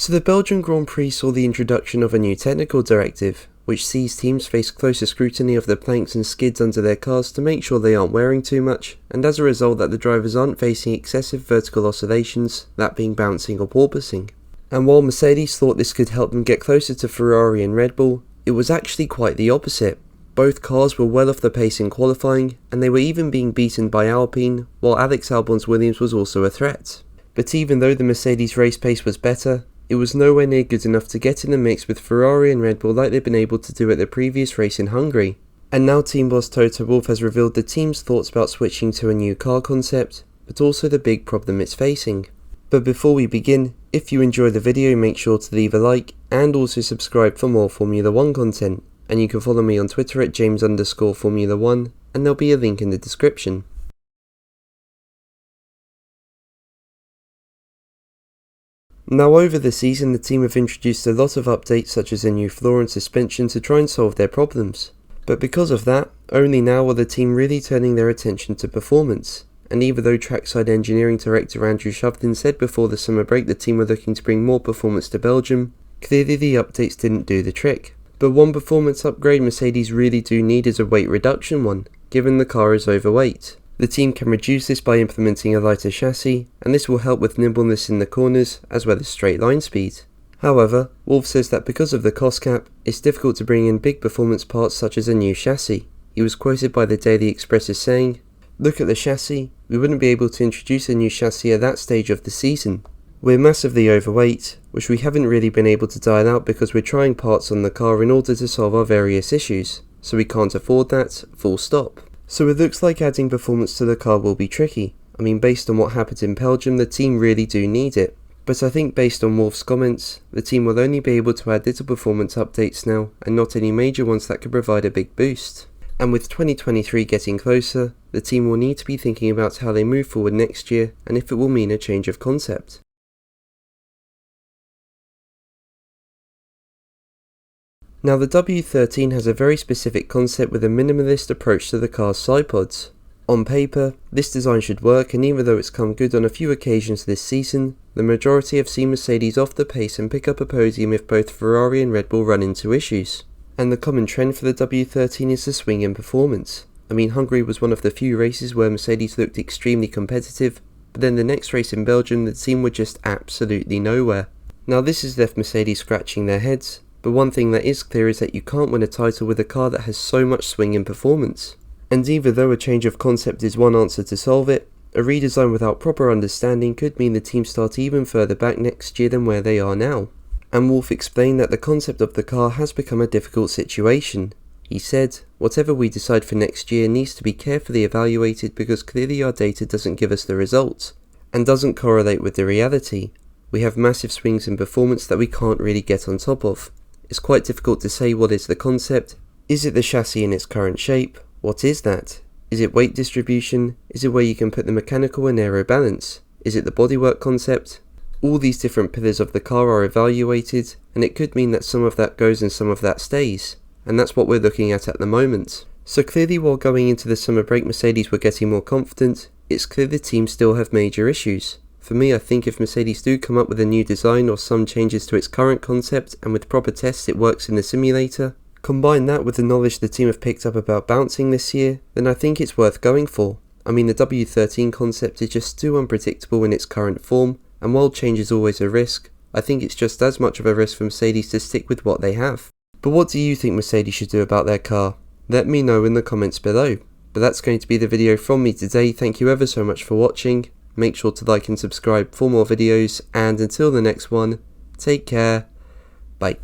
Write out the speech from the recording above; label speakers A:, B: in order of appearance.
A: So the Belgian Grand Prix saw the introduction of a new technical directive, which sees teams face closer scrutiny of the planks and skids under their cars to make sure they aren't wearing too much, and as a result that the drivers aren't facing excessive vertical oscillations, that being bouncing or porpoising. And while Mercedes thought this could help them get closer to Ferrari and Red Bull, it was actually quite the opposite. Both cars were well off the pace in qualifying, and they were even being beaten by Alpine, while Alex Albon's Williams was also a threat. But even though the Mercedes race pace was better, it was nowhere near good enough to get in the mix with Ferrari and Red Bull like they'd been able to do at the previous race in Hungary. And now team boss Toto Wolff has revealed the team's thoughts about switching to a new car concept, but also the big problem it's facing. But before we begin, if you enjoy the video, make sure to leave a like and also subscribe for more Formula 1 content. And you can follow me on Twitter at James_Formula1, and there'll be a link in the description. Now over the season, the team have introduced a lot of updates such as a new floor and suspension to try and solve their problems. But because of that, only now are the team really turning their attention to performance. And even though trackside engineering director Andrew Shovlin said before the summer break the team were looking to bring more performance to Belgium, clearly the updates didn't do the trick. But one performance upgrade Mercedes really do need is a weight reduction one, given the car is overweight. The team can reduce this by implementing a lighter chassis, and this will help with nimbleness in the corners as well as straight line speed. However, Wolff says that because of the cost cap, it's difficult to bring in big performance parts such as a new chassis. He was quoted by the Daily Express as saying, "Look at the chassis, we wouldn't be able to introduce a new chassis at that stage of the season. We're massively overweight, which we haven't really been able to dial out because we're trying parts on the car in order to solve our various issues, so we can't afford that, full stop." So it looks like adding performance to the car will be tricky. I mean, based on what happened in Belgium, the team really do need it. But I think based on Wolff's comments, the team will only be able to add little performance updates now, and not any major ones that could provide a big boost. And with 2023 getting closer, the team will need to be thinking about how they move forward next year, and if it will mean a change of concept. Now the W13 has a very specific concept with a minimalist approach to the car's side pods. On paper, this design should work, and even though it's come good on a few occasions this season, the majority have seen Mercedes off the pace and pick up a podium if both Ferrari and Red Bull run into issues. And the common trend for the W13 is the swing in performance. I mean, Hungary was one of the few races where Mercedes looked extremely competitive, but then the next race in Belgium the team were just absolutely nowhere. Now this has left Mercedes scratching their heads. But one thing that is clear is that you can't win a title with a car that has so much swing in performance. And even though a change of concept is one answer to solve it, a redesign without proper understanding could mean the team start even further back next year than where they are now. And Wolff explained that the concept of the car has become a difficult situation. He said, "Whatever we decide for next year needs to be carefully evaluated because clearly our data doesn't give us the results, and doesn't correlate with the reality. We have massive swings in performance that we can't really get on top of. It's quite difficult to say what is the concept. Is it the chassis in its current shape? What is that? Is it weight distribution? Is it where you can put the mechanical and aero balance? Is it the bodywork concept? All these different pillars of the car are evaluated, and it could mean that some of that goes and some of that stays. And that's what we're looking at the moment. So clearly while going into the summer break Mercedes were getting more confident, it's clear the team still have major issues. For me, I think if Mercedes do come up with a new design or some changes to its current concept and with proper tests it works in the simulator, combine that with the knowledge the team have picked up about bouncing this year, then I think it's worth going for. I mean, the W13 concept is just too unpredictable in its current form, and while change is always a risk, I think it's just as much of a risk for Mercedes to stick with what they have. But what do you think Mercedes should do about their car? Let me know in the comments below. But that's going to be the video from me today. Thank you ever so much for watching. Make sure to like and subscribe for more videos, and until the next one, take care, bye.